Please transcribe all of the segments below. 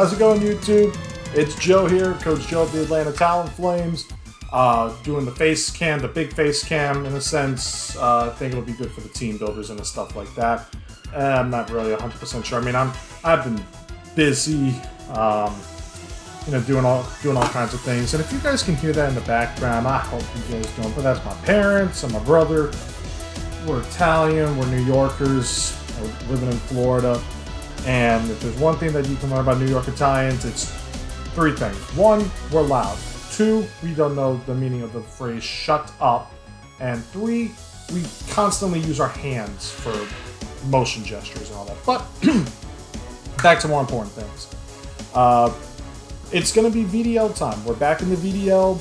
How's it going, YouTube? It's Joe here, Coach Joe of the Atlanta Talonflames, doing the face cam, the big face cam in a sense. I think it'll be good for the team builders and stuff like that. I'm not really 100% sure. I mean, I've been busy, doing all kinds of things. And if you guys can hear that in the background, I hope you guys don't. But that's my parents and my brother. We're Italian. We're New Yorkers. We're living in Florida. And if there's one thing that you can learn about New York Italians, it's three things. One, we're loud. Two, we don't know the meaning of the phrase "shut up." And three, we constantly use our hands for motion gestures and all that. But back to more important things. It's going to be VDL time. We're back in the VDL,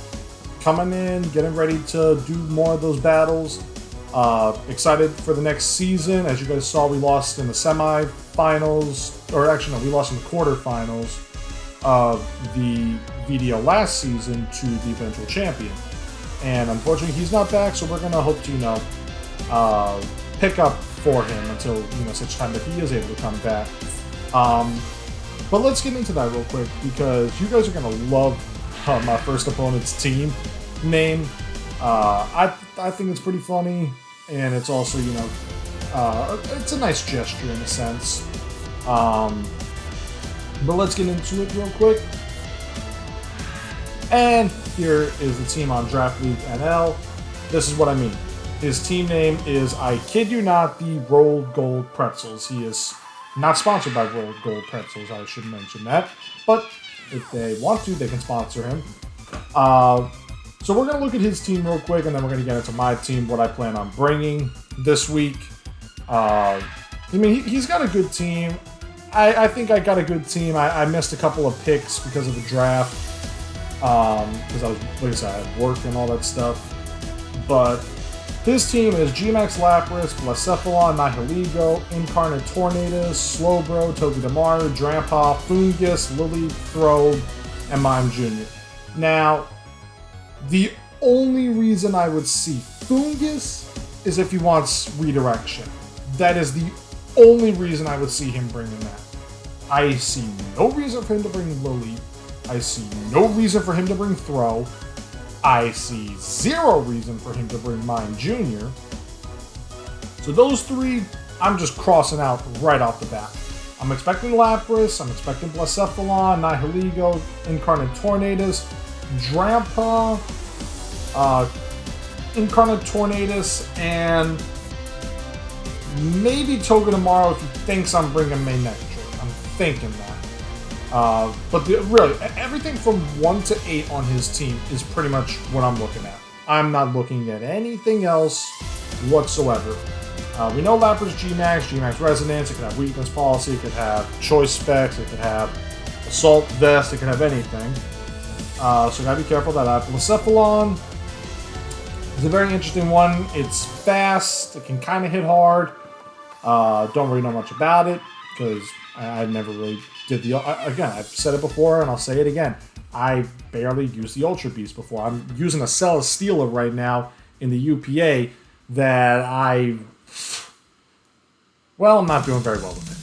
coming in, getting ready to do more of those battles. Excited for the next season. As you guys saw, we lost in the semifinals, or actually no, we lost in the quarterfinals of the VDL last season to the eventual champion. And unfortunately, he's not back, so we're going to hope to, pick up for him until, such time that he is able to come back. But let's get into that real quick, because you guys are going to love my first opponent's team name. I think it's pretty funny, and it's also, it's a nice gesture in a sense. But let's get into it real quick. And here is the team on Draft League NL. This is what I mean. His team name is, I kid you not, the Rold Gold Pretzels. He is not sponsored by Rold Gold Pretzels, I should mention that. But if they want to, they can sponsor him. So we're going to look at his team real quick, and then we're going to get into my team, what I plan on bringing this week. He's got a good team. I think I got a good team. I missed a couple of picks because of the draft. Because I was, like I said, I had work and all that stuff. But his team is G-Max Lapras, Blacephalon, Nihiligo, Incarnate Tornadus, Slowbro, Togedemaru, Drampa, Fungus, Lily, Throw, and Mime Jr. Now, the only reason I would see Fungus is if he wants redirection. That is the only reason I would see him bringing that. I see no reason for him to bring Lily. I see no reason for him to bring Throw. I see zero reason for him to bring Mime Jr. So those three, I'm just crossing out right off the bat. I'm expecting Lapras, I'm expecting Blacephalon, Nihiligo, Incarnate Tornadus, Drampa, Incarnate Tornadus, and maybe Togedemaru if he thinks I'm bringing May Nectar. I'm thinking that. But really, everything from 1 to 8 on his team is pretty much what I'm looking at. I'm not looking at anything else whatsoever. We know Lapras G-Max, G-Max Resonance, it could have Weakness Policy, it could have Choice Specs, it could have Assault Vest, it could have anything. So gotta be careful of that. Blacephalon is a very interesting one. It's fast, it can kind of hit hard. Don't really know much about it, because I never really did the... Again, I've said it before, and I'll say it again. I barely used the Ultra Beast before. I'm using a Celesteela right now in the UPA that I'm not doing very well with it.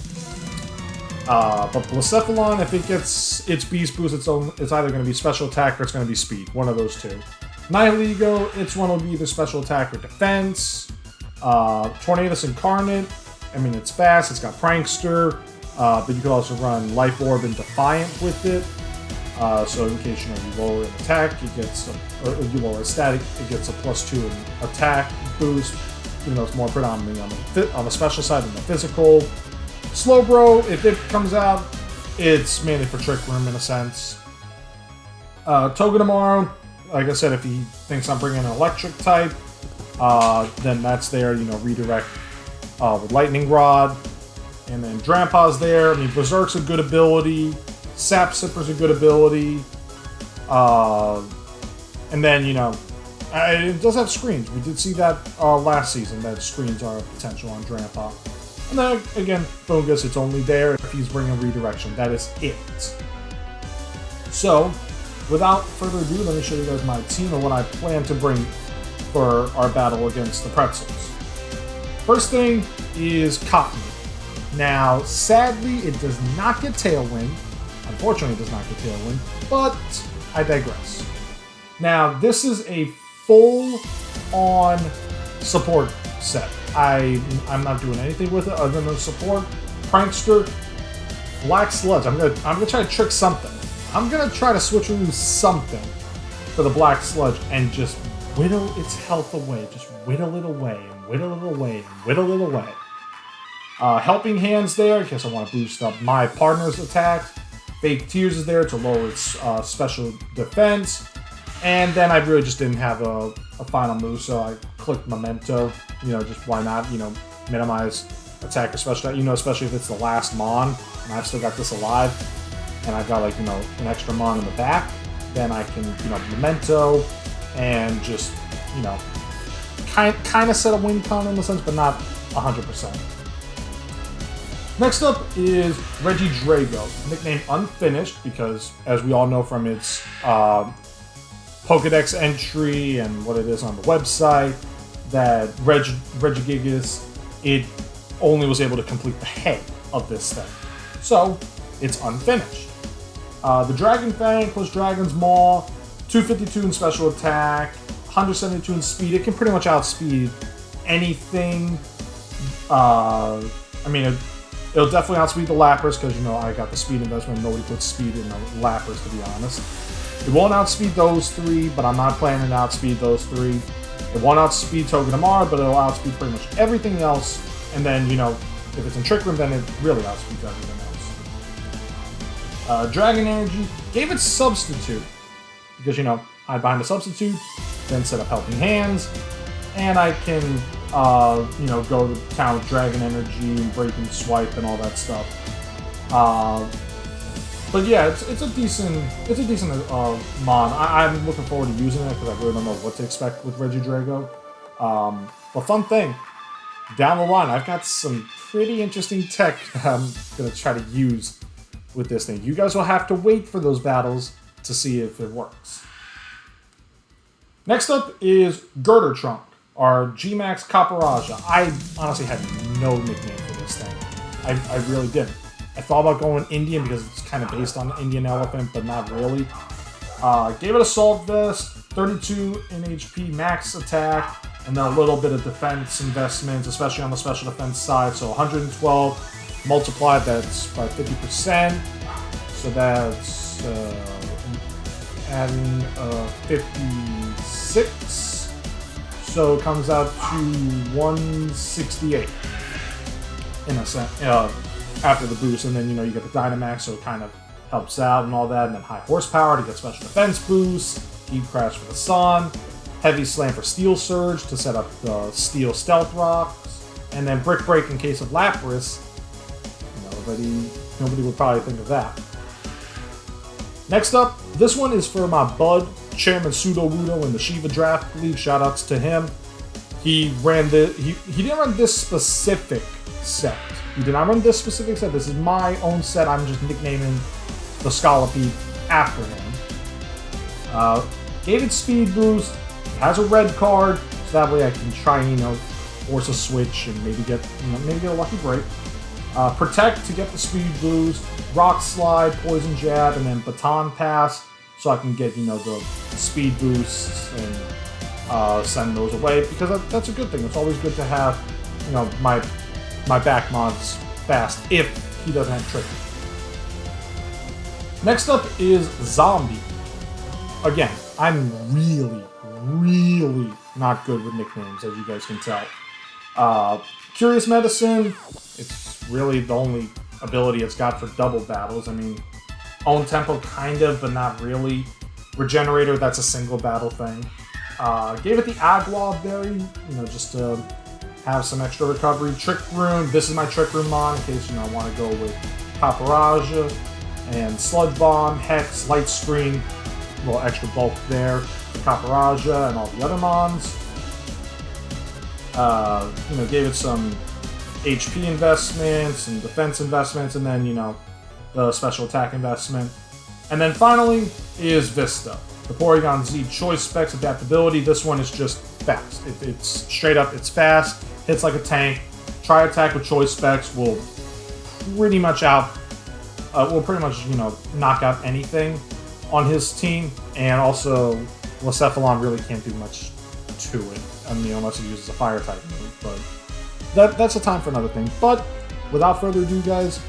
But Blacephalon, if it gets its Beast Boost, it's either going to be Special Attack or it's going to be Speed. One of those two. Nihiligo, its one will be either Special Attack or Defense. Tornadus Incarnate, it's fast, it's got Prankster, but you could also run Life Orb and Defiant with it. So in case you lower an attack, it gets or you lower a static, it gets a +2 in attack boost, even though it's more predominantly on the special side than the physical. Slowbro, if it comes out, it's mainly for Trick Room in a sense. Togedemaru, like I said, if he thinks I'm bringing an electric type, then that's there, redirect with Lightning Rod. And then Drampa's there. Berserk's a good ability. Sap Sipper's a good ability. And then, it does have screens. We did see that last season, that screens are a potential on Drampa. And then, again, Fungus, it's only there if he's bringing redirection. That is it. So, without further ado, let me show you guys my team and what I plan to bring for our battle against the Pretzels. First thing is Cotton. Now, sadly, it does not get Tailwind. Unfortunately, it does not get Tailwind, but I digress. Now, this is a full-on support set. I'm not doing anything with it other than support. Prankster, Black Sludge. I'm gonna try to trick something. I'm gonna try to switch around something for the Black Sludge and just whittle its health away. Just whittle it away and whittle it away and whittle it away. Helping Hands there in case I want to boost up my partner's attack. Fake Tears is there to lower its special defense. And then I really just didn't have a final move, so I clicked Memento. Just why not, minimize attack, especially if it's the last Mon, and I've still got this alive, and I've got an extra Mon in the back, then I can, Memento, and just, kind of set a win count in the sense, but not 100%. Next up is Regidrago, nicknamed Unfinished, because as we all know from its Pokedex entry and what it is on the website, that Regigigas, it only was able to complete the head of this thing. So, it's unfinished. The Dragon Fang plus Dragon's Maw, 252 in special attack, 172 in speed. It can pretty much outspeed anything. It'll definitely outspeed the Lapras because, I got the speed investment. Nobody puts speed in the Lapras, to be honest. It won't outspeed those three, but I'm not planning to outspeed those three. It won't outspeed Togedemaru, but it'll outspeed pretty much everything else. And then, if it's in Trick Room, then it really outspeeds everything else. Dragon Energy gave it Substitute because, hide behind the Substitute, then set up Helping Hands, and I can, go to town with Dragon Energy, Breaking Swipe, and all that stuff. But yeah, it's a decent Mon. I'm looking forward to using it because I really don't know what to expect with Regidrago. But fun thing, down the line, I've got some pretty interesting tech that I'm gonna try to use with this thing. You guys will have to wait for those battles to see if it works. Next up is Girder Trunk, our G-Max Caporaja. I honestly had no nickname for this thing. I really didn't. I thought about going Indian because it's kind of based on the Indian elephant, but not really. Gave it Assault Vest, 32 in HP max attack, and then a little bit of defense investments, especially on the special defense side. So 112 multiplied, that's by 50%. So that's adding 56. So it comes out to 168 in a sense. After the boost, and then you get the Dynamax, so it kind of helps out and all that, and then high horsepower to get special defense boost, Deep Crash for the Sun, Heavy Slam for Steel Surge to set up the Steel Stealth Rocks, and then Brick Break in case of Lapras. Nobody would probably think of that. Next up, this one is for my bud, Chairman Pseudo Wudo in the Shiva draft, I believe. Shoutouts to him. He didn't run this specific set. He did not run this specific set. This is my own set. I'm just nicknaming the Scolipede after him. Gave it speed boost. It has a red card, so that way I can try and force a switch and maybe get a lucky break. Protect to get the speed boost. Rock Slide, Poison Jab, and then Baton Pass, so I can get the speed boosts and send those away because that's a good thing. It's always good to have my back mod's fast if he doesn't have Trick. Next up is Zombie. Again, I'm really, really not good with nicknames, as you guys can tell. Curious Medicine, it's really the only ability it's got for double battles. Own Tempo kind of, but not really. Regenerator, that's a single battle thing. Gave it the Agua Berry, just to have some extra recovery. Trick Room, this is my Trick Room Mon in case I want to go with Paparaja. And Sludge Bomb, Hex, Light Screen, a little extra bulk there for Paparaja and all the other Mons. Gave it some HP investments and defense investments, and then, the special attack investment. And then finally is Vista. The Porygon Z Choice Specs Adaptability. This one is just fast. It's straight up, it's fast, hits like a tank. Tri-Attack with Choice Specs will pretty much will pretty much, you know, knock out anything on his team. And also, Lacephalon really can't do much to it. I mean, unless he uses a fire type move. But that's a time for another thing. But without further ado, guys,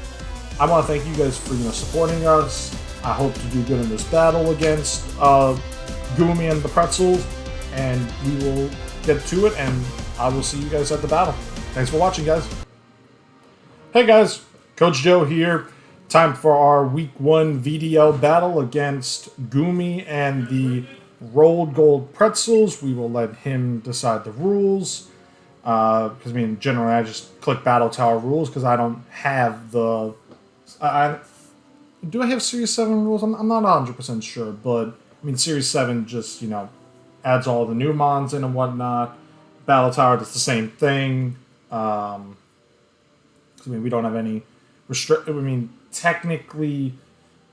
I want to thank you guys for, you know, supporting us. I hope to do good in this battle against Goomy and the Pretzels. And we will get to it, and I will see you guys at the battle. Thanks for watching, guys. Hey guys, Coach Joe here. Time for our Week 1 VDL battle against Goomy and the Rold Gold Pretzels. We will let him decide the rules. Because, I mean, generally I just click Battle Tower rules because I don't have the... do I have Series 7 rules? I'm not 100% sure, but, I mean, Series 7 just, you know, adds all the new mons in and whatnot. Battle Tower does the same thing. I mean, we don't have any I mean, technically,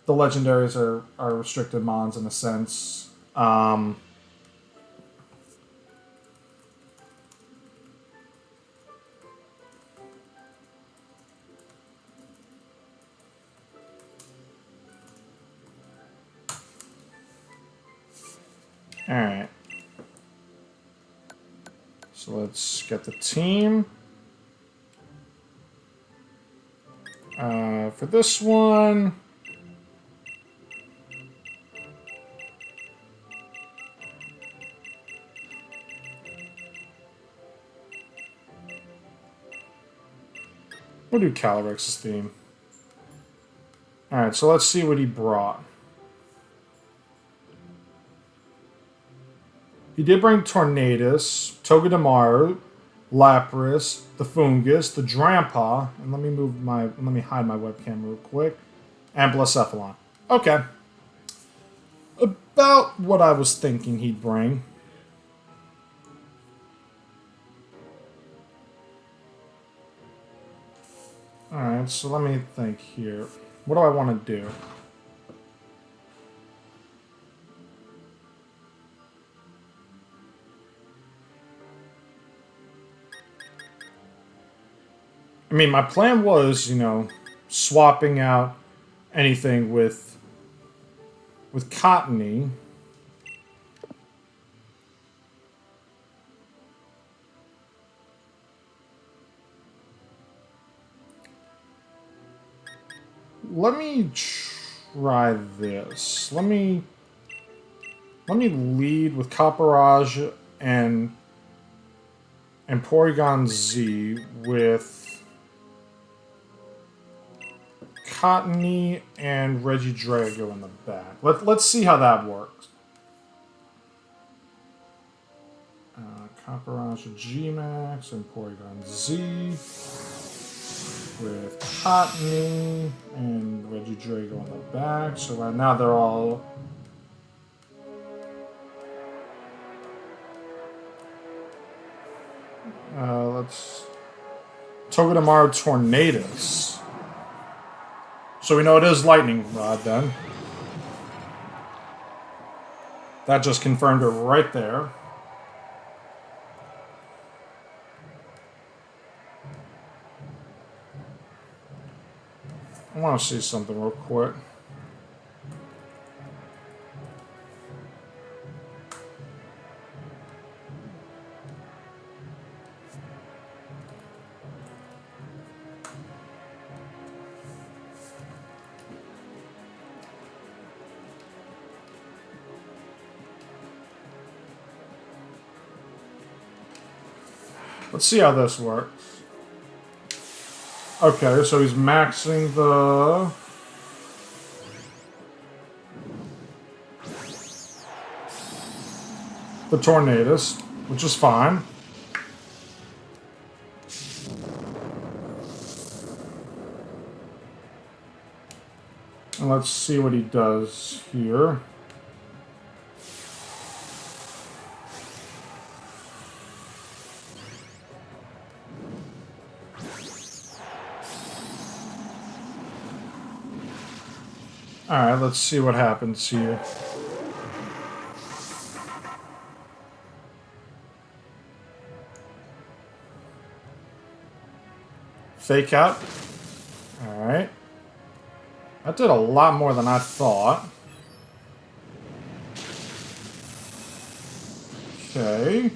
the legendaries are restricted mons in a sense. Alright. So let's get the team. For this one, we'll do Calorix's theme. Alright, so let's see what he brought. He did bring Tornadus, Togedemaru, Lapras, the Fungus, the Drampa, and let me hide my webcam real quick, and Blacephalon. Okay. About what I was thinking he'd bring. Alright, so let me think here. What do I want to do? I mean, my plan was, you know, swapping out anything with Cottony. Let me try this. Let me lead with Copperage and Porygon Z with Cottony and Regidrago in the back. Let's see how that works. Copperage G-Max and Porygon Z with Cottony and Regidrago in the back. So right now they're all... let's... Togedemaru Tornadus. So we know it is Lightning Rod then. That just confirmed it right there. I want to see something real quick. Let's see how this works. Okay, so he's maxing the... Tornadus, which is fine. And let's see what he does here. Alright, let's see what happens here. Fake out. Alright. That did a lot more than I thought. Okay.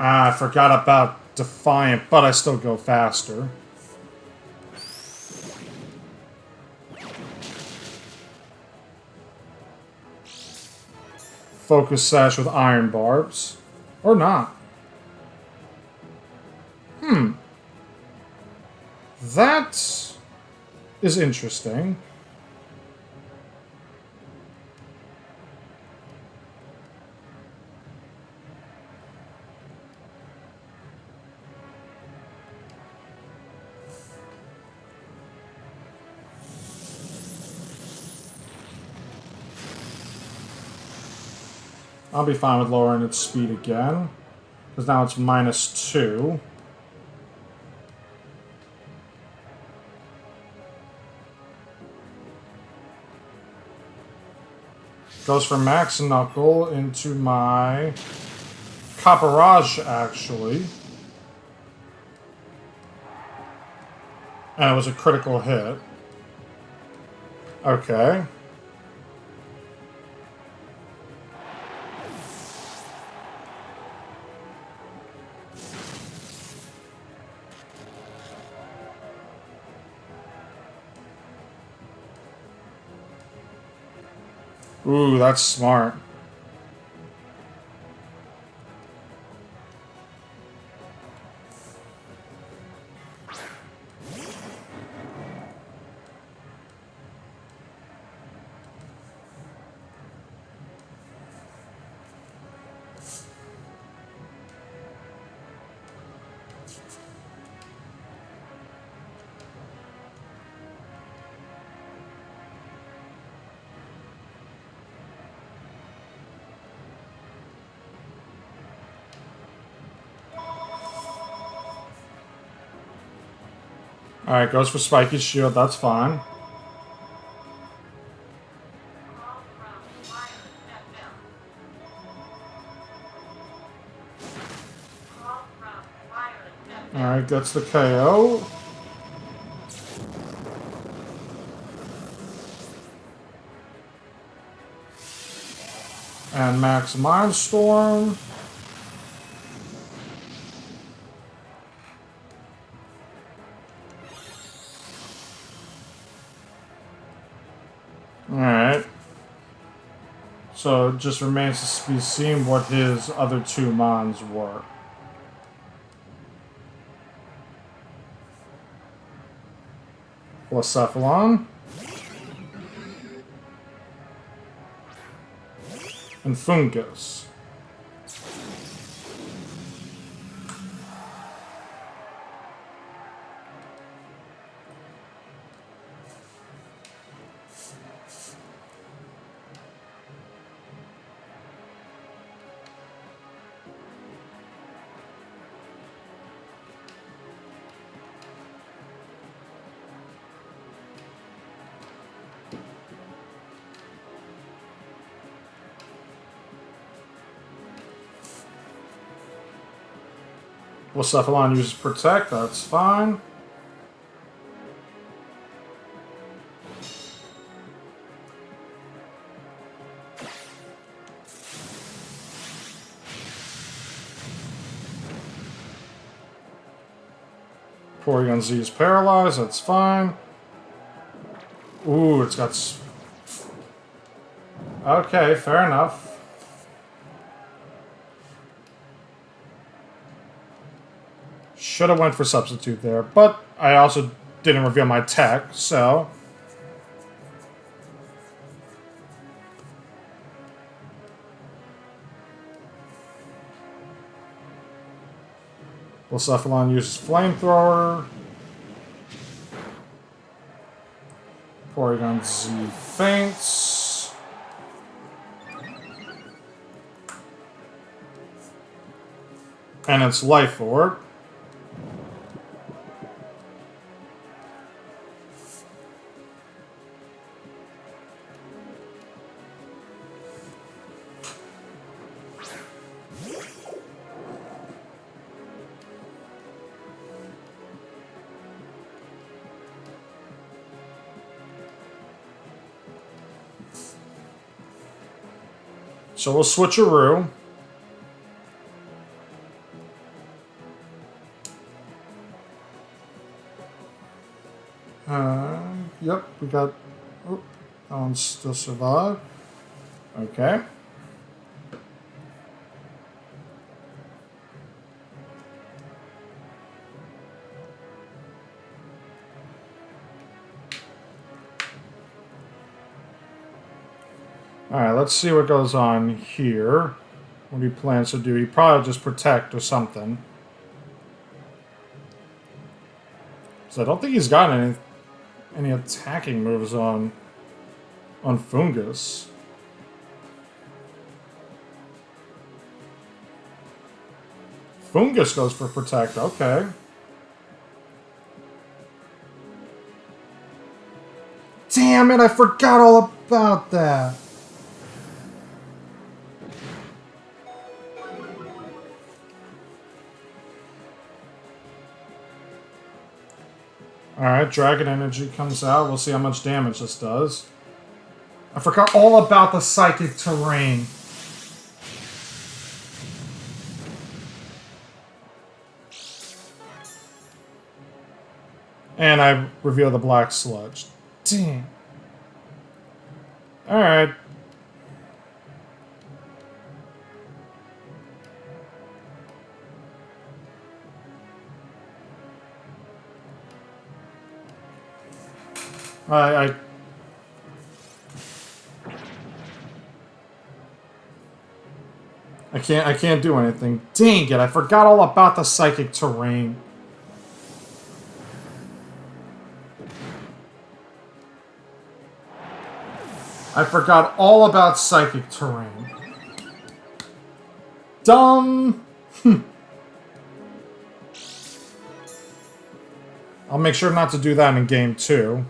Ah, I forgot about Defiant, but I still go faster. Focus Sash with Iron Barbs. Or not. That is interesting. I'll be fine with lowering its speed again. Because now it's -2. Goes for Max Knuckle into my Copperage, actually. And it was a critical hit. Okay. Ooh, that's smart. Alright, goes for Spiky Shield, that's fine. Alright, gets the KO. And Max Mindstorm. Alright. So it just remains to be seen what his other two mons were. Blacephalon. And Fungus. Blacephalon uses Protect, that's fine. Porygon Z is paralyzed, that's fine. Ooh, it's got... Okay, fair enough. Should have went for Substitute there, but I also didn't reveal my tech, so... Blacephalon uses Flamethrower. Porygon Z faints. And it's life orb. So we'll switcheroo. Yep, we got... Oh, that one still survived. Okay. Alright, let's see what goes on here. What he plans to do. He probably just protect or something. So I don't think he's got any attacking moves on Fungus. Fungus goes for protect, okay. Damn it, I forgot all about that. Alright, Dragon Energy comes out. We'll see how much damage this does. I forgot all about the Psychic Terrain. And I reveal the Black Sludge. Damn. Alright. I can't do anything. Dang it, I forgot all about the Psychic Terrain. I forgot all about Psychic Terrain. Dumb. I'll make sure not to do that in game 2.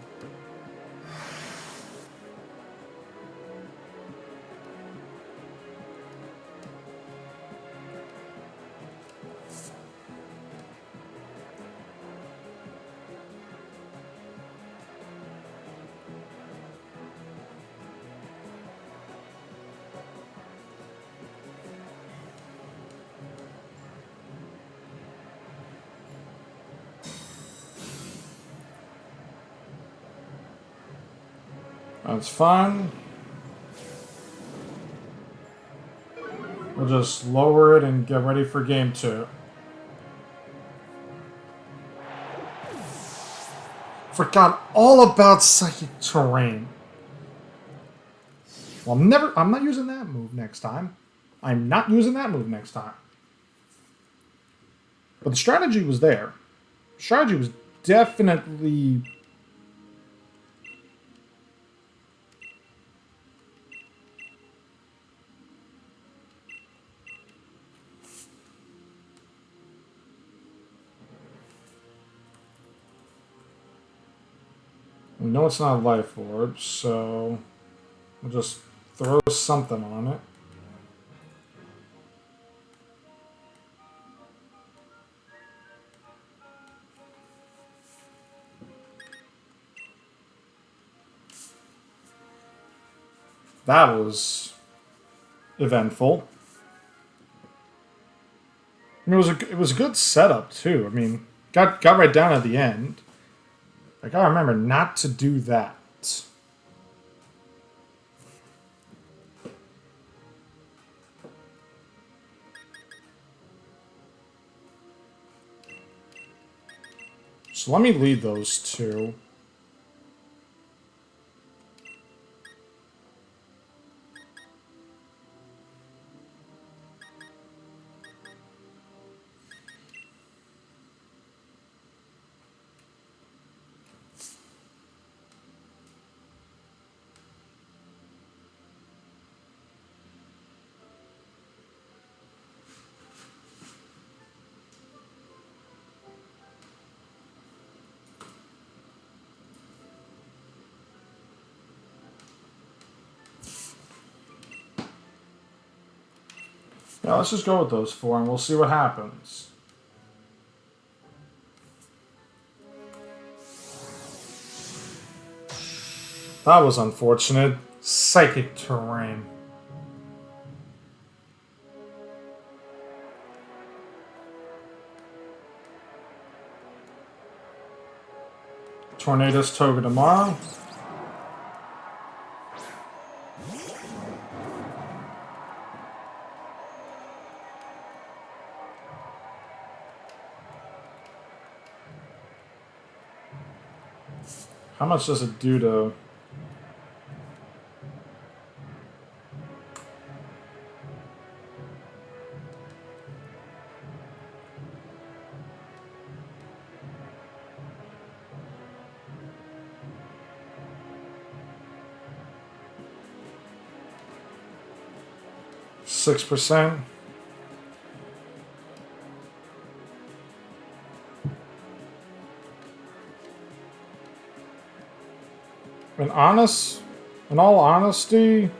That's fine. We'll just lower it and get ready for game 2. Forgot all about Psychic Terrain. Well, I'm not using that move next time. I'm not using that move next time. But the strategy was there. The strategy was definitely... We know it's not a life orb, so we'll just throw something on it. That was eventful. I mean, it was a good setup too. I mean, got right down at the end. I gotta remember not to do that. So let me lead those two. Yeah, let's just go with those 4 and we'll see what happens. That was unfortunate. Psychic terrain. Tornadoes Toga tomorrow. How much does it do to... %6. In all honesty,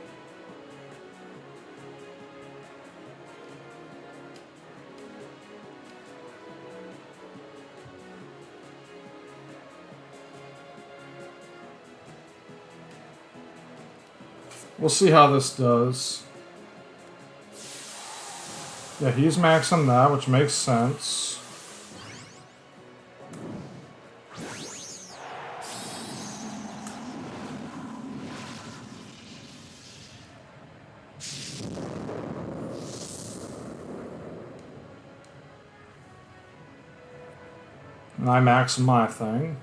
we'll see how this does. Yeah, he's maxing that, which makes sense. And I max my thing.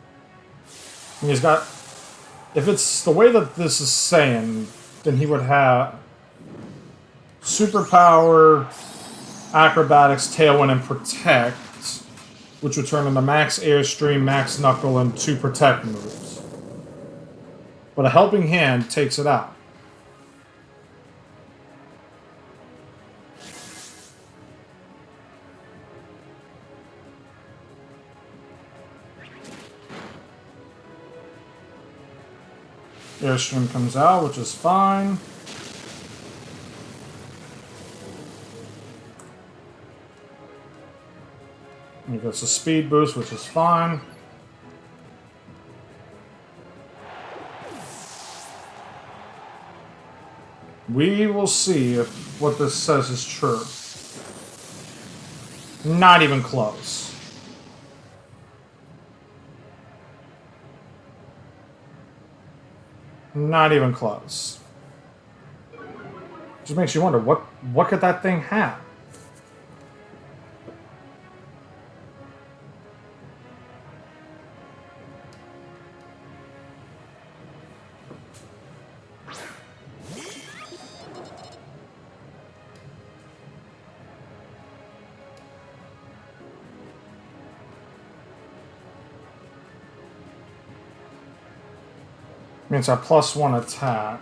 And he's got... If it's the way that this is saying, then he would have Superpower, Acrobatics, Tailwind, and Protect, which would turn into Max Airstream, Max Knuckle, and 2 Protect moves. But a Helping Hand takes it out. Airstream comes out, which is fine. He gets a speed boost, which is fine. We will see if what this says is true. Not even close. Not even close. Just makes you wonder, what could that thing have? Means I +1 attack.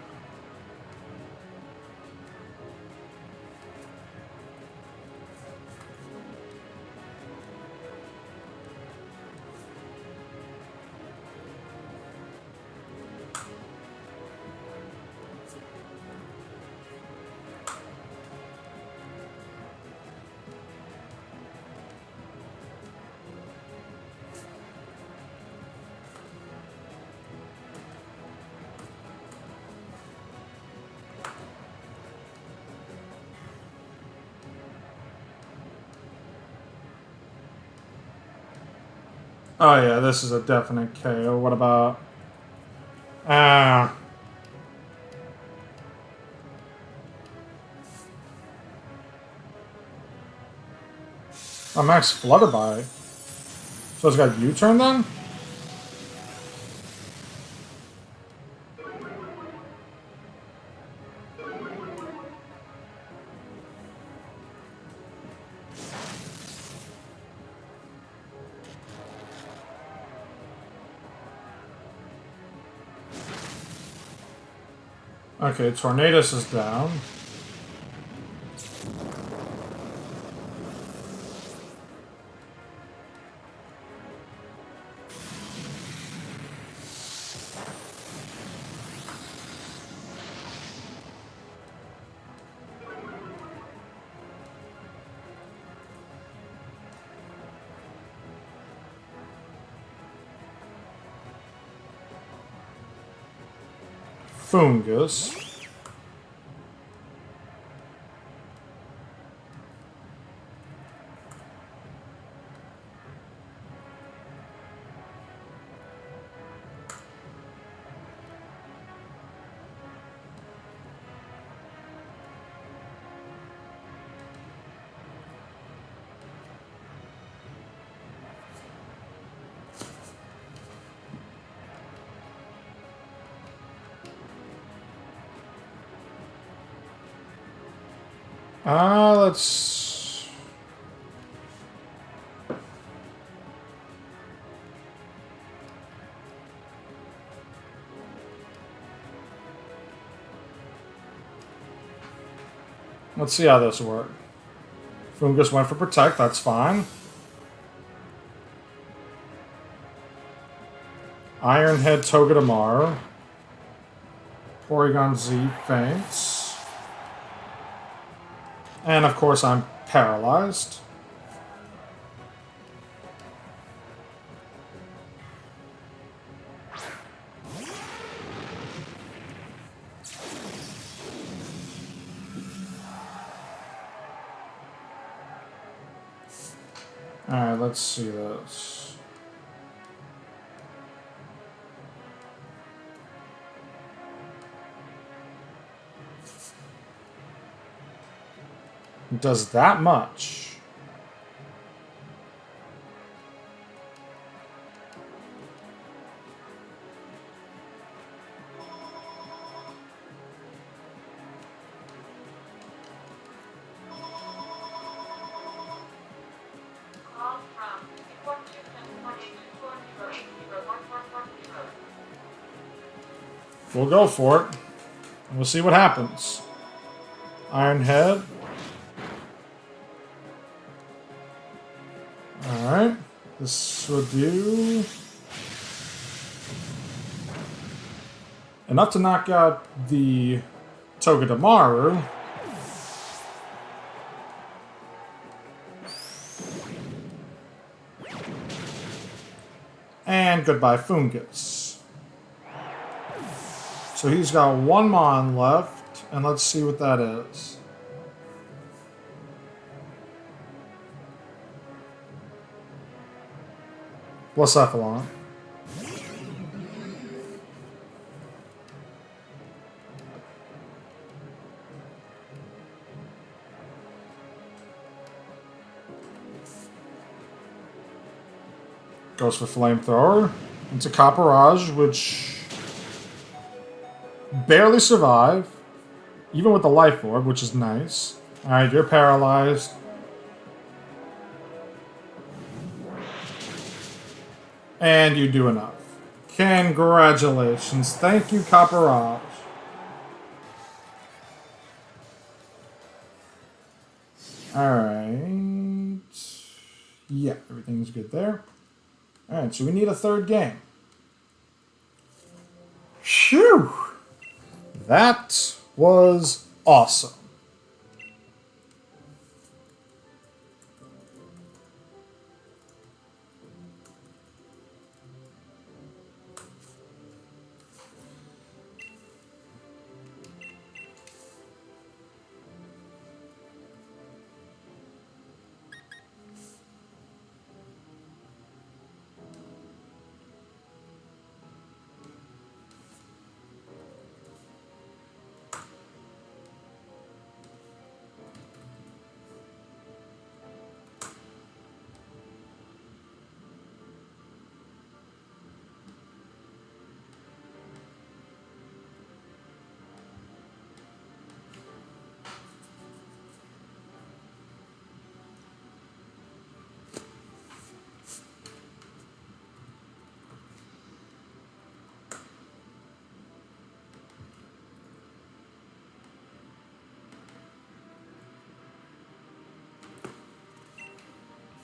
Oh yeah, this is a definite KO. What about... Ah. Oh, Max Flutterby. So it's got U-turn then? Okay, Tornadus is down. Fungus. Let's see how this works. Fungus went for protect, that's fine. Ironhead Togedemaru. Porygon Z faints. And of course I'm paralyzed. Alright, let's see this. It does that much. We'll go for it. And we'll see what happens. Ironhead. Alright. This will do enough to knock out the Togedemaru. And goodbye, Fungus. So he's got one Mon left, and let's see what that is. Blacephalon. Goes for Flamethrower. Into Copperage, which barely survive, even with the Life Orb, which is nice. Alright, you're paralyzed. And you do enough. Congratulations. Thank you, Copperage. Alright. Yeah, everything's good there. Alright, so we need a third game. Phew! That was awesome.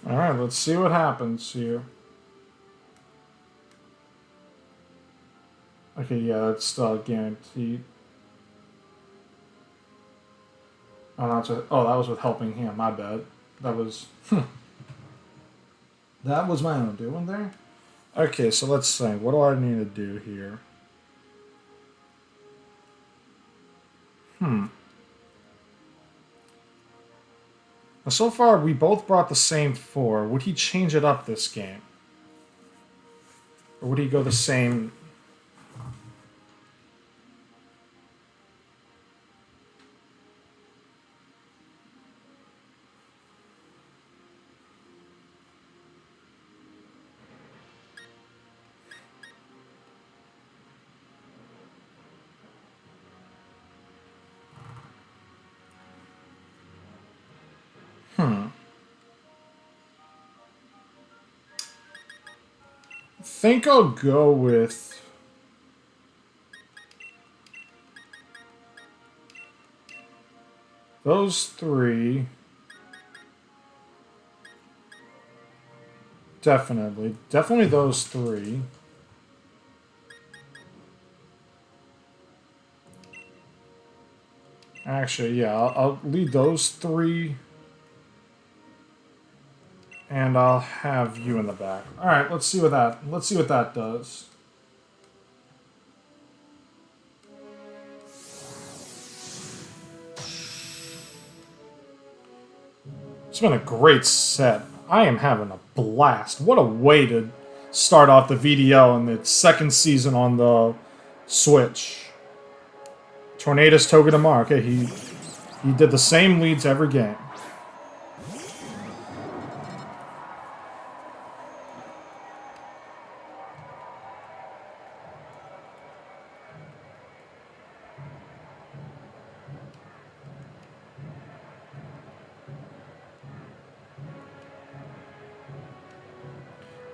Alright, let's see what happens here. Okay, yeah, that's still guaranteed. Oh, not just, oh, that was with helping him, my bad. That was... that was my own doing there. Okay, so let's see. What do I need to do here? So far, we both brought the same 4. Would he change it up this game? Or would he go the same? I think I'll go with... those 3. Definitely. Definitely those 3. Actually, yeah, I'll lead those 3. And I'll have you in the back. All right, let's see what that does. It's been a great set. I am having a blast. What a way to start off the VDL in its 2nd season on the Switch. Tornadus Togedamar. Okay, he did the same leads every game.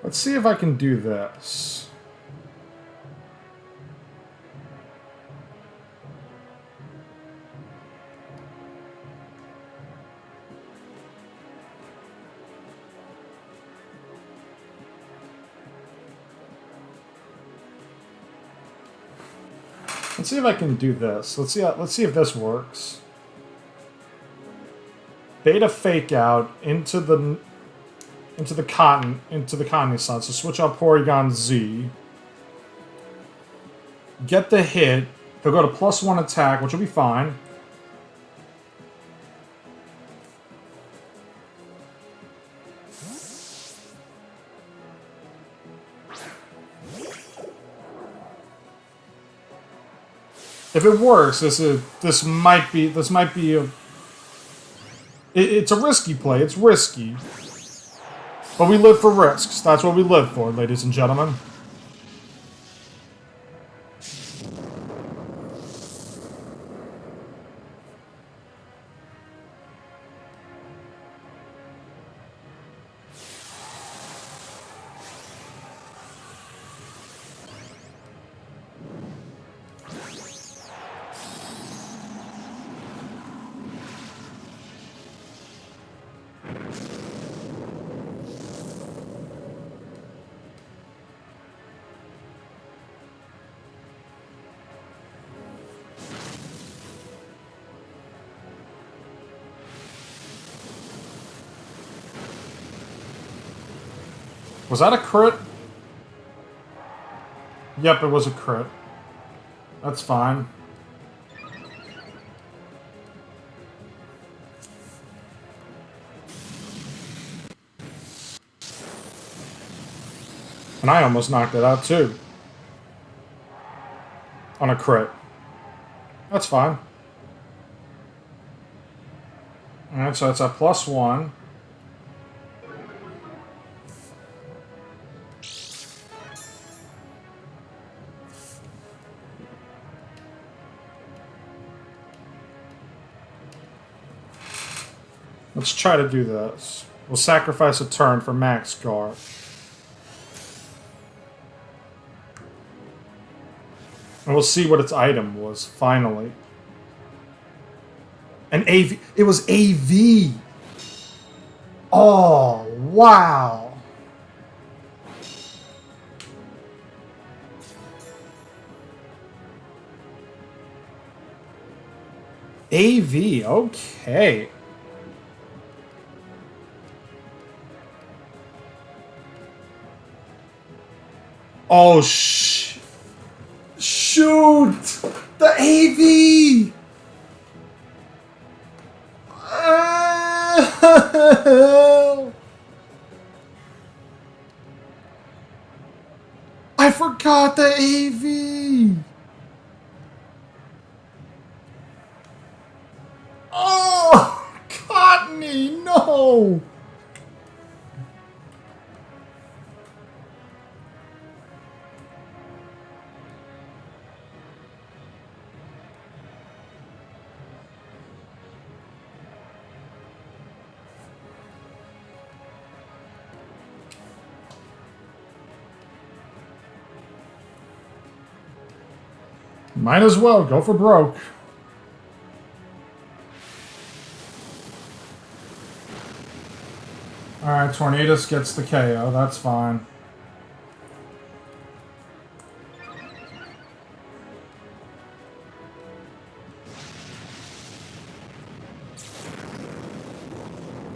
Let's see if I can do this. Let's see if I can do this. Let's see if this works. Beta fake out into the cotton slot. So switch out Porygon Z. Get the hit. He'll go to +1 attack, which will be fine. If it works, this might be a. It's a risky play. It's risky. But we live for risks. That's what we live for, ladies and gentlemen. Was that a crit? Yep, it was a crit. That's fine. And I almost knocked it out too. On a crit. That's fine. Alright, so it's a +1. Let's try to do this. We'll sacrifice a turn for max guard. And we'll see what its item was, finally. An AV. It was AV! Oh, wow! AV, okay. Oh, shoot! The AV! I forgot the AV. Oh, Cottony, no. Might as well go for broke. Alright, Tornadus gets the KO. That's fine.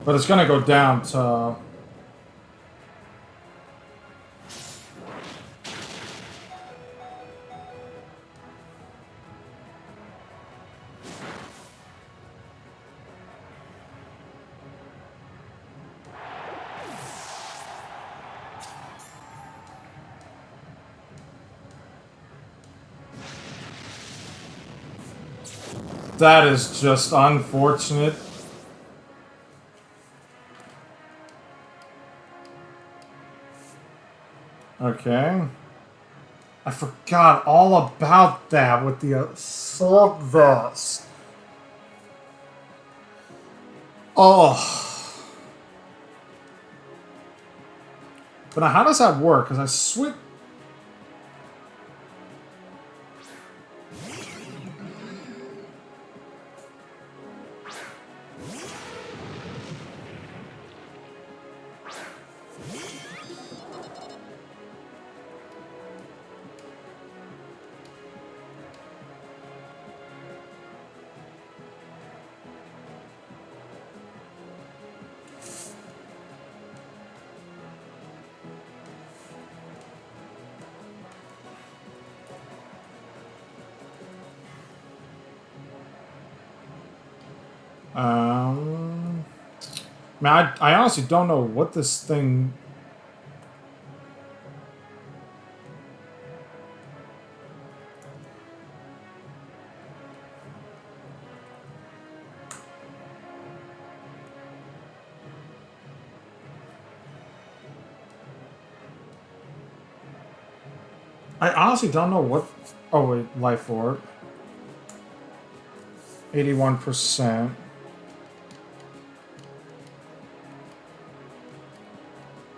But it's going to go down to... That is just unfortunate. Okay. I forgot all about that with the assault vest. Oh. But now how does that work? Because I switch... Man, I honestly don't know what this thing... I honestly don't know what... Oh, wait, Life Orb. 81%.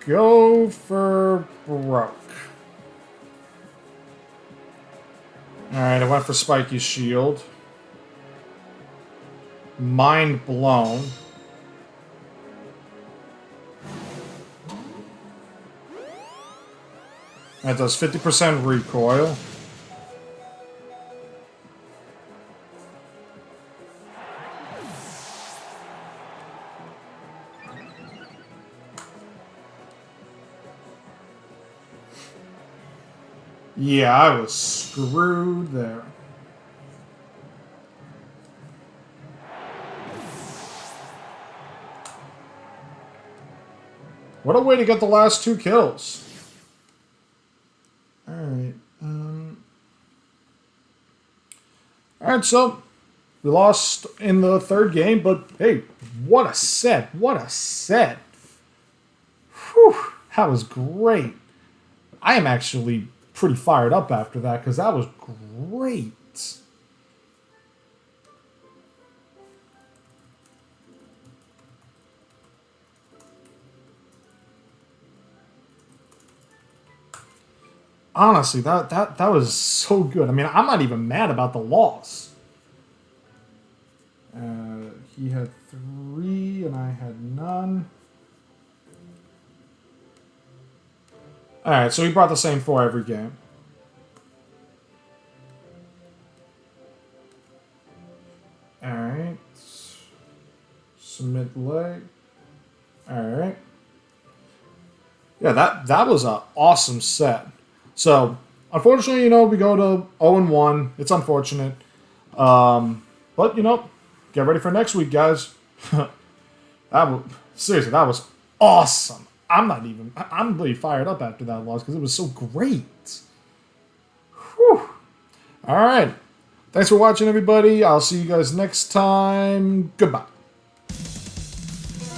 Go for broke. Alright, I went for Spiky Shield. Mind blown. That does 50% recoil. Yeah, I was screwed there. What a way to get the last 2 kills. Alright. Alright, so we lost in the 3rd game, but hey, what a set. What a set. Whew, that was great. I am actually pretty fired up after that because that was great. Honestly, that was so good. I mean, I'm not even mad about the loss. He had 3 and I had none. Alright, so he brought the same 4 every game. Alright. Submit leg. Alright. Yeah, that was an awesome set. So, unfortunately, you know, we go to 0-1. It's unfortunate. But, you know, get ready for next week, guys. Seriously, that was awesome. I'm really fired up after that loss because it was so great. Whew. All right. Thanks for watching, everybody. I'll see you guys next time. Goodbye.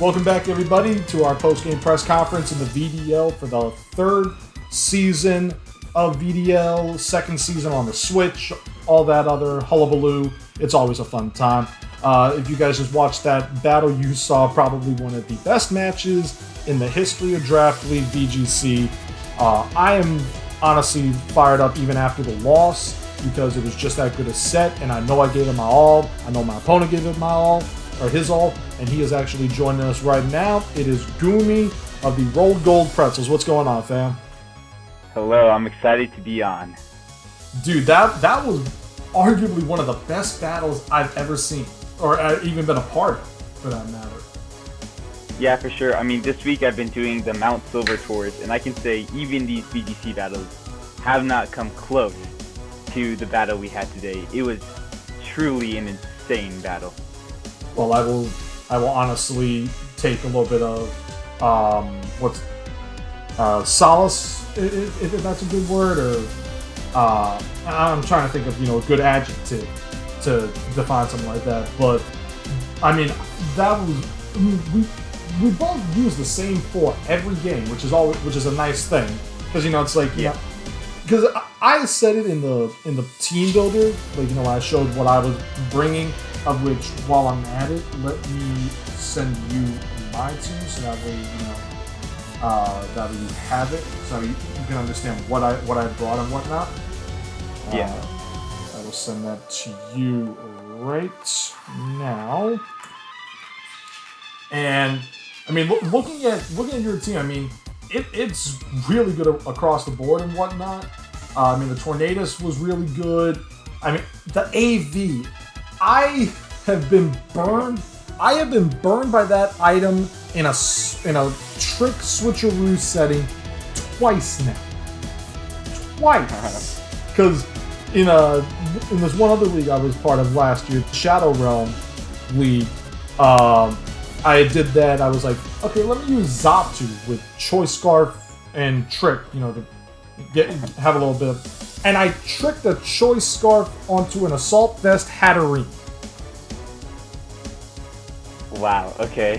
Welcome back, everybody, to our post-game press conference in the VDL for the third season of VDL, second season on the Switch, all that other hullabaloo. It's always a fun time. If you guys just watched that battle, you saw probably one of the best matches in the history of Draft League VGC. I am honestly fired up even after the loss because it was just that good a set, and I know I gave it my all. I know my opponent gave it my all, or his all, and he is actually joining us right now. It is Goomy of the Rold Gold Pretzels. What's going on, fam? Hello, I'm excited to be on. Dude, that was arguably one of the best battles I've ever seen, or even been a part of, for that matter. Yeah, for sure. I mean, this week I've been doing the Mount Silver tours, and I can say even these VGC battles have not come close to the battle we had today. It was truly an insane battle. Well, I will honestly take a little bit of solace, if that's a good word, or I'm trying to think of a good adjective to define something like that. But I mean, we both use the same four every game, which is a nice thing, because it's like because I said it in the team builder, like when I showed what I was bringing. Of which, while I'm at it, let me send you my team, so that way that way you have it, so you can understand what I brought and whatnot. Yeah. I will send that to you right now. And I mean, looking at your team, I mean, it's really good across the board and whatnot. I mean, the Tornadus was really good. I mean, the AV. I have been burned by that item in a trick switcheroo setting twice now. Twice. Because in this one other league I was part of last year, Shadow Realm League, I did that. I was like, okay, let me use Zaptu with Choice Scarf and Trick, to have a little bit of... And I tricked the Choice Scarf onto an Assault Vest Hatterene. Wow, okay.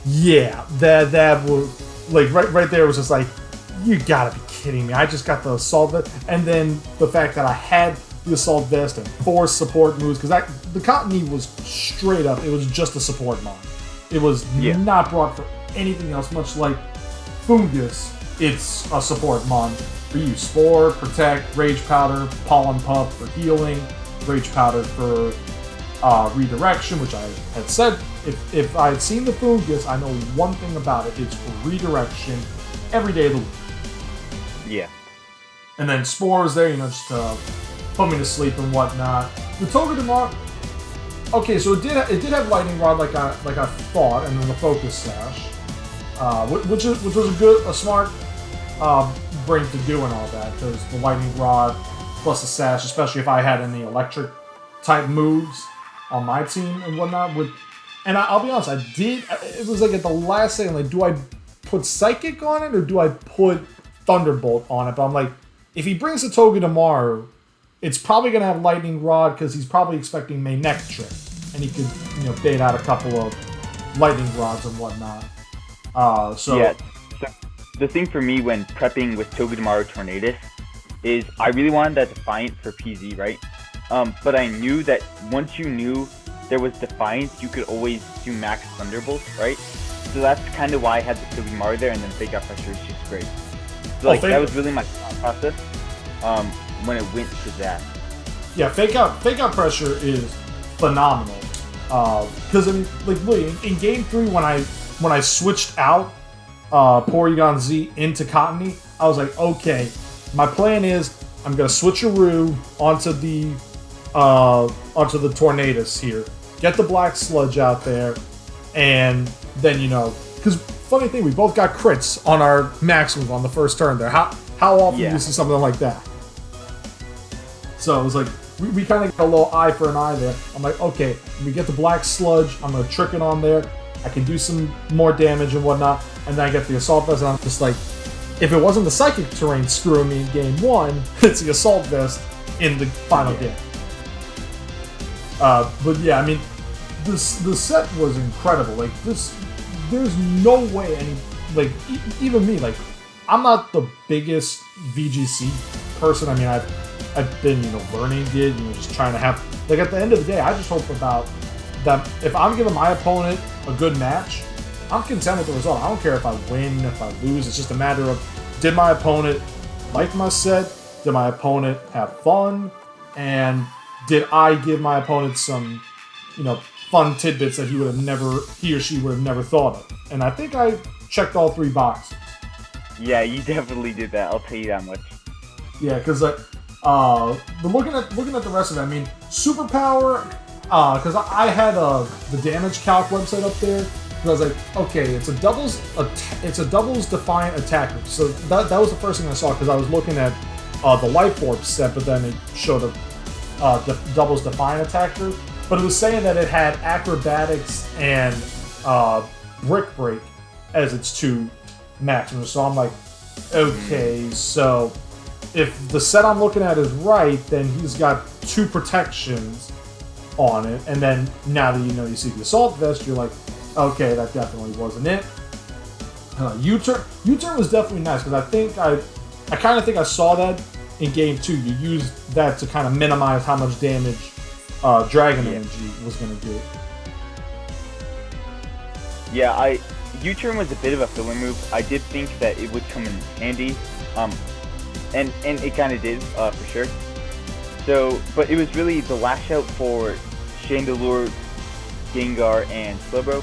Yeah, that was... Like, right there was just like, you gotta be kidding me. I just got the Assault Vest. And then the fact that I had the Assault Vest and 4 support moves, because the Cottony was straight up, it was just a support mod. It was not brought for anything else, much like Fungus, it's a support mod. For you, Spore, Protect, Rage Powder, Pollen Puff for healing, Rage Powder for redirection, which I had said, if I had seen the Fungus, I know one thing about it, it's for redirection every day of the week. Yeah. And then Spore is there, just to put me to sleep and whatnot. The Togedemaru, okay, so it did have Lightning Rod like I thought, and then the Focus Sash, which was a smart bring to do and all that, because the Lightning Rod plus the Sash, especially if I had any electric type moves on my team and whatnot, and I'll be honest, it was like at the last second, like, do I put Psychic on it or do I put Thunderbolt on it? But I'm like, if he brings the Togedemaru, it's probably going to have Lightning Rod because he's probably expecting May Neck Trick, and he could bait out a couple of Lightning Rods and whatnot. Yeah. So the thing for me when prepping with Togedemaru Tornadus is I really wanted that Defiant for PZ, right? But I knew that once you knew there was Defiance, you could always do Max Thunderbolt, right? So that's kind of why I had the Togedemaru there, and then Fake Out Pressure is just great. So that was really my thought process when it went to that. Yeah, Fake Out Pressure is phenomenal. Because I mean, like, really, in Game 3 when I switched out Porygon Z into Cottony, I was like, okay, my plan is I'm gonna switcheroo onto the Tornadus here, get the Black Sludge out there, and then because funny thing, we both got crits on our max move on the first turn there. How often do you see something like that? So it was like we kind of got a little eye for an eye there. I'm like, okay, we get the Black Sludge, I'm gonna trick it on there. I can do some more damage and whatnot. and then I get the Assault Vest, and I'm just like, if it wasn't the Psychic Terrain screwing me in Game 1, it's the Assault Vest in the final game. But yeah, I mean, the set was incredible. Like, there's no way even me, like, I'm not the biggest VGC person. I mean, I've been, learning it, just trying to have, like, at the end of the day, I just hope about that if I'm giving my opponent a good match, I'm content with the result. I don't care if I win, if I lose. It's just a matter of, did my opponent like my set? Did my opponent have fun? And did I give my opponent some, fun tidbits that he or she would have never thought of? And I think I checked all 3 boxes. Yeah, you definitely did that. I'll tell you that much. Yeah, because but looking at the rest of it, I mean, superpower. Because I had the damage calc website up there. I was like, okay, it's a doubles defiant attacker. So that was the first thing I saw, because I was looking at the Life Orb set, but then it showed a doubles defiant attacker. But it was saying that it had acrobatics and brick break as its 2 maximums. So I'm like, okay, so if the set I'm looking at is right, then he's got 2 protections on it. And then now that you see the Assault Vest, you're like, okay, that definitely wasn't it. U-turn was definitely nice, because I kind of think I saw that in Game 2. You used that to kind of minimize how much damage Dragon Energy was going to do. Yeah, U-turn was a bit of a filler move. I did think that it would come in handy, and it kind of did, for sure. So, but it was really the lash out for Chandelure, Gengar, and Slowbro.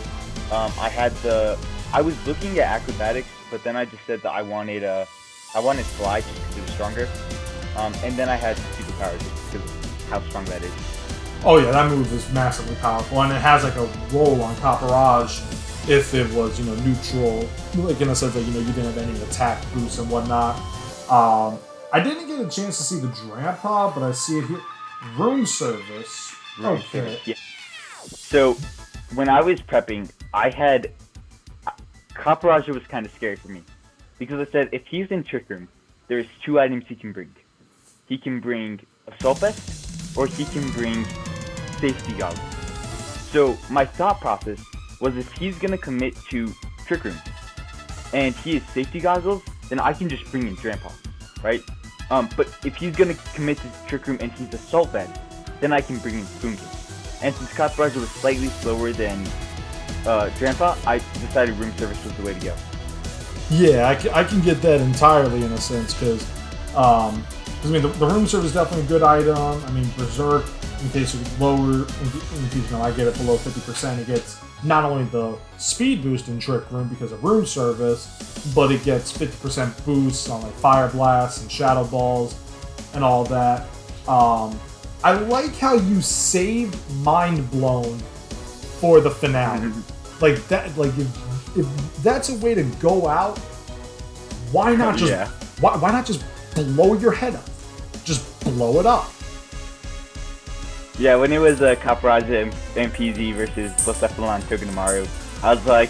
I was looking at acrobatics, but then I just said that I wanted Fly just because it was stronger. And then I had superpower just because of how strong that is. Oh yeah, that move is massively powerful, and it has like a roll on Copperage if it was, neutral, like in a sense that, you didn't have any attack boosts and whatnot. I didn't get a chance to see the Drampa, but I see it here. Room Service. Okay. Yeah. So, when I was prepping, I had... Copperage was kind of scary for me, because I said, if he's in Trick Room, there's 2 items he can bring. He can bring Assault Vest, or he can bring Safety Goggles. So, my thought process was, if he's going to commit to Trick Room, and he is Safety Goggles, then I can just bring in Drampa, right? But if he's going to commit to Trick Room and he's Assault Vest, then I can bring in Spoon King. And since Copperage was slightly slower than Drampa, I decided Room Service was the way to go. Yeah, I can get that entirely in a sense, because I mean, the Room Service is definitely a good item. I mean, Berserk, in case it's lower, in case I get it below 50%, it gets not only the speed boost in Trick Room because of Room Service, but it gets 50% boosts on like Fire Blast and Shadow Balls and all that. I like how you saved Mind Blown for the finale. Like that, like if that's a way to go out, why not just why not just blow your head up? Just blow it up. Yeah, when it was Copperage MPZ versus Blacephalon Togedemaru, I was like,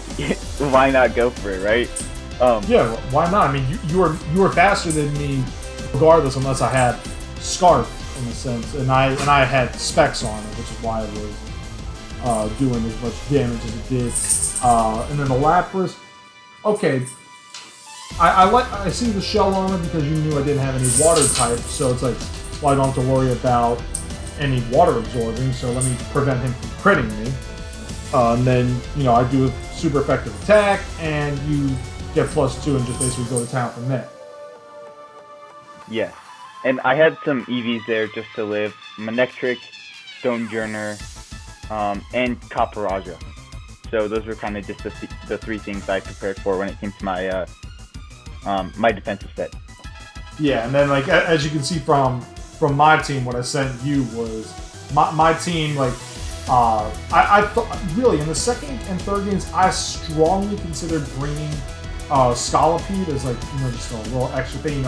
why not go for it, right? Yeah, why not? I mean, you were faster than me, regardless, unless I had Scarf in a sense, and I had specs on it, which is why it was doing as much damage as it did. And then the Lapras, okay. I see the shell on it because you knew I didn't have any water type, so it's like, well, I don't have to worry about any water absorbing, so let me prevent him from critting me. And then, I do a super effective attack, and you get +2 and just basically go to town from there. Yeah. And I had some EVs there just to live. Manectric, Stonejourner, and Copperaja. So those were kind of just the 3 things I prepared for when it came to my my defensive set. Yeah, and then like as you can see from my team, what I sent you was my team. Like I thought really in the second and third games, I strongly considered bringing Scolipede as like just a little extra thing.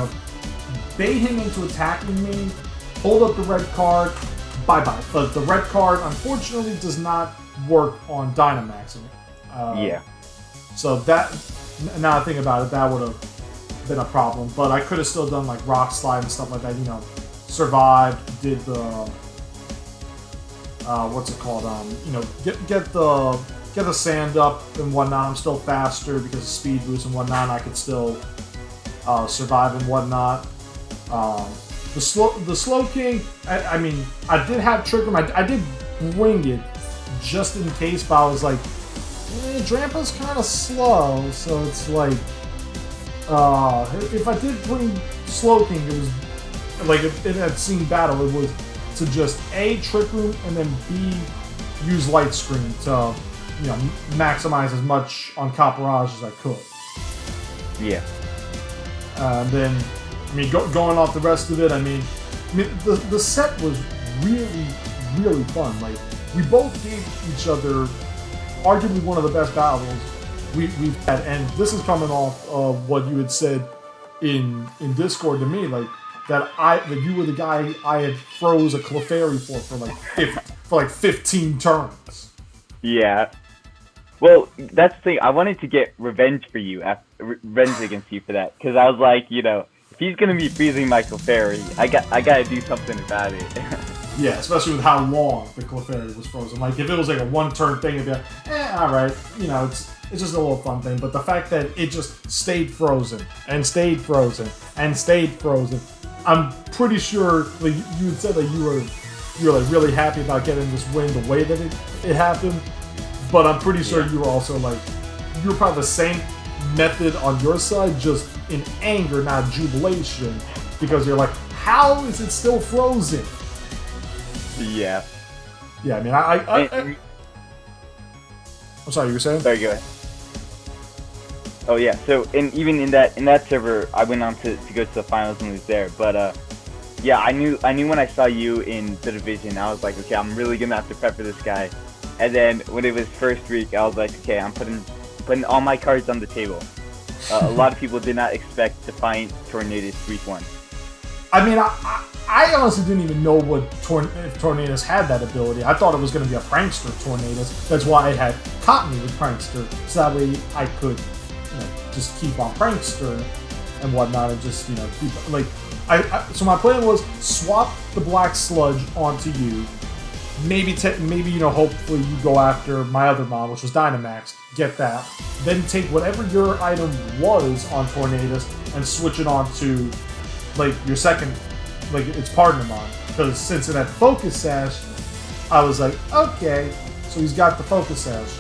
Bait him into attacking me, hold up the red card, bye-bye. But the red card, unfortunately, does not work on Dynamaxing. Yeah. So that now I think about it, that would have been a problem. But I could have still done like rock slide and stuff like that. Survived, did the what's it called? Get the sand up and whatnot. I'm still faster because of speed boost and whatnot. I could still survive and whatnot. The slow king. I did have trick room. I did bring it just in case, but I was like, Drampa's kind of slow, so it's like, if I did bring slow king, it was like if it had seen battle, it was to just A, trick room, and then B, use light screen to maximize as much on Copperage as I could. Yeah. Then, going off the rest of it, the set was really, really fun. Like, we both gave each other arguably one of the best battles we've had, and this is coming off of what you had said in Discord to me, like that you were the guy I had froze a Clefairy for like 15 turns. Yeah. Well, that's the thing. I wanted to get revenge against you for that, because I was like, if he's gonna be freezing my Clefairy, I gotta do something about it. Yeah, especially with how long the Clefairy was frozen. Like, if it was like a one-turn thing, it'd be like, alright, it's just a little fun thing. But the fact that it just stayed frozen, and stayed frozen, and stayed frozen, I'm pretty sure, like, you had said that you were like really happy about getting this win the way that it happened. But I'm pretty sure you were also like, you were probably the same method on your side, just in anger, not jubilation, because you're like, how is it still frozen? Yeah. Yeah, I'm sorry, you were saying? Sorry, go ahead. Oh yeah, so even in that server, I went on to go to the finals and lose there. But yeah, I knew when I saw you in the division, I was like, okay, I'm really gonna have to prep for this guy. And then when it was first week, I was like, okay, I'm putting all my cards on the table. A lot of people did not expect to find Tornadus week 1. I honestly didn't even know if Tornadus had that ability. I thought it was going to be a prankster Tornadus. That's why I had caught me with prankster, so that way I could, just keep on prankster and whatnot, and just keep like. So my plan was swap the black sludge onto you. Maybe hopefully you go after my other mon, which was Dynamax. Get that. Then take whatever your item was on Tornadus and switch it on to like your second, like its partner mon. Because since it had Focus Sash, I was like, okay, so he's got the Focus Sash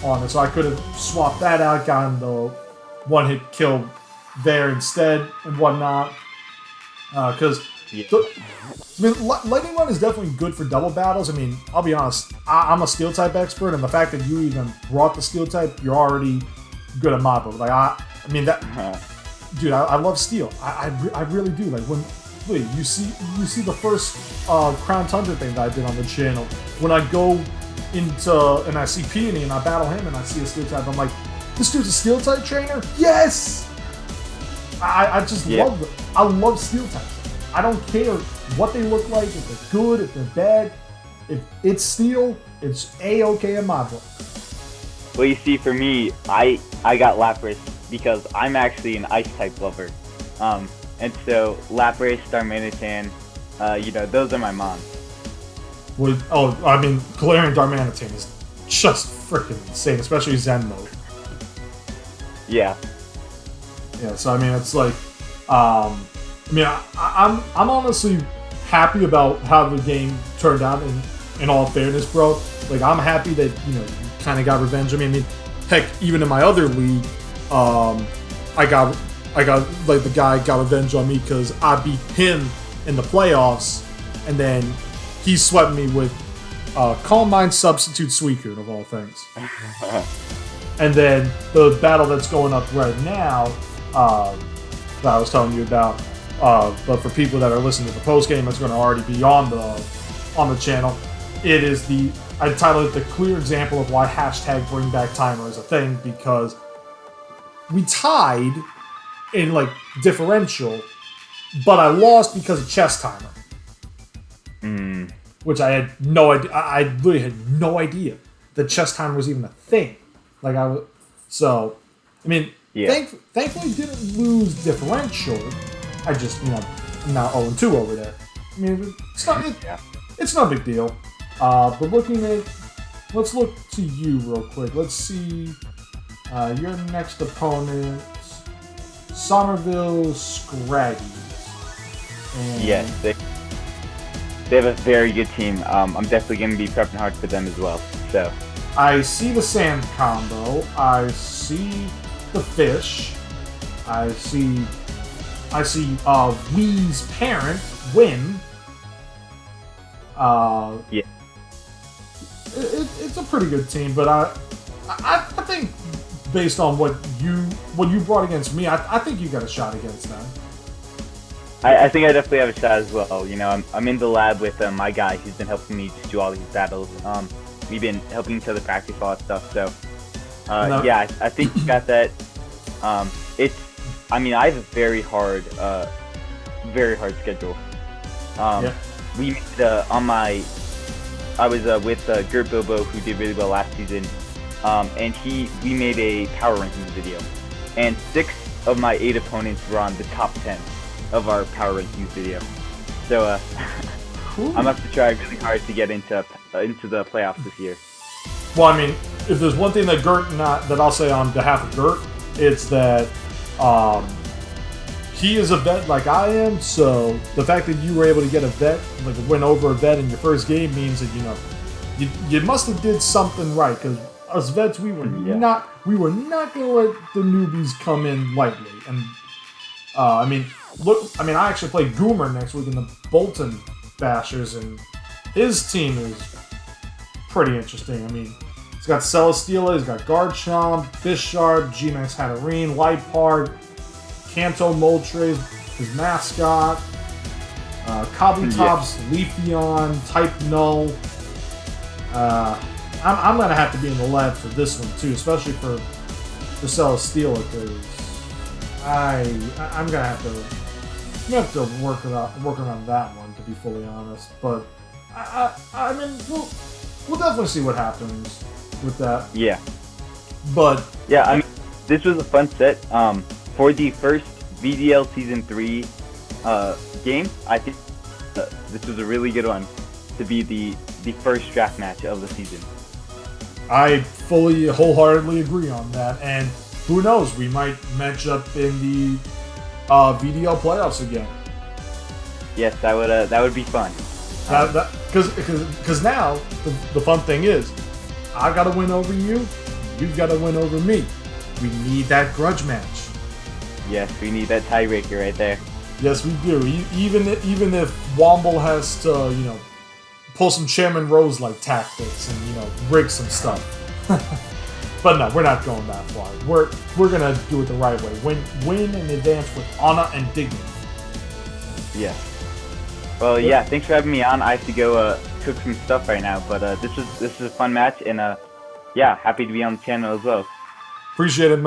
on it. So I could have swapped that out, gotten the one-hit kill there instead and whatnot. Because Lightning Run is definitely good for double battles. I'll be honest, I'm a Steel type expert, and the fact that you even brought the Steel type, you're already good at my book. Like dude, I love Steel. I really do. Like you see the first Crown Tundra thing that I did on the channel. When I go and I see Peony and I battle him and I see a Steel type, I'm like, this dude's a Steel type trainer? Yes! I just love them. I love Steel types. I don't care what they look like, if they're good, if they're bad. If it's Steel, it's A-okay in my book. Well, you see, for me, I got Lapras because I'm actually an Ice type lover. And so Lapras, Darmanitan, those are my moms. Galarian Darmanitan is just freaking insane, especially Zen mode. Yeah. Yeah, so it's like, I'm honestly happy about how the game turned out. In all fairness, bro, like I'm happy that you kind of got revenge. Heck, even in my other league, I got like the guy got revenge on me because I beat him in the playoffs, and then he swept me with Calm Mind Substitute Suicune of all things. And then the battle that's going up right now, that I was telling you about, but for people that are listening to the post game, it's going to already be on the channel. It is I titled it the clear example of why hashtag bring back timer is a thing, because we tied in like differential, but I lost because of chess timer. Which I had no idea. I literally had no idea that chess timer was even a thing. Like Yeah. Thankfully, didn't lose differential. I just, I'm now 0-2 over there. I mean, it's not a big deal. But let's look to you real quick. Let's see your next opponent, Somerville Scraggies. Yes, they have a very good team. I'm definitely going to be prepping hard for them as well. So I see the sand combo. I see the fish. I see Wee's parent win. Yeah. It's a pretty good team, but I think based on what you brought against me, I think you got a shot against them. I think I definitely have a shot as well. I'm in the lab with my guy who's been helping me to do all these battles. We've been helping each other practice all that stuff. So yeah, I think you got that. I have a very hard schedule. We made I was with Gert Bobo, who did really well last season, and we made a power rankings video, and 6 of my 8 opponents were on the top 10 of our power rankings video. So cool. I'm gonna have to try really hard to get into the playoffs this year. Well, I mean, if there's one thing that I'll say on behalf of Gert, it's that he is a vet like I am. So the fact that you were able to get a vet, like win over a vet in your first game, means that you must have did something right. Because us vets, we were not going to let the newbies come in lightly. And I actually play Goomer next week in the Bolton Bashers, and his team is pretty interesting. I mean, he's got Celesteela, he's got Garchomp, Bisharp, G-Max Hatterene, Liepard, Kanto Moltres, his mascot, Kabutops, Leafeon, Type Null. I'm going to have to be in the lab for this one too, especially for Celesteela, because I'm going to have to work around that one, to be fully honest. But I mean, we'll definitely see what happens with that. Yeah. But yeah, I mean, this was a fun set. For the first VDL Season 3 game, I think this was a really good one to be the first draft match of the season. I wholeheartedly agree on that, and who knows, we might match up in the VDL playoffs again. Yes, that would be fun. Because now the fun thing is, I got to win over you, you've got to win over me. We need that grudge match. Yes, we need that tiebreaker right there. Yes, we do. Even if Womble has to, pull some Chairman Rose-like tactics and, rig some stuff. But no, we're not going that far. We're gonna do it the right way. Win and advance with honor and dignity. Yeah. Well, yeah. Thanks for having me on. I have to go cook some stuff right now. But this is a fun match, and yeah, happy to be on the channel as well. Appreciate it, man.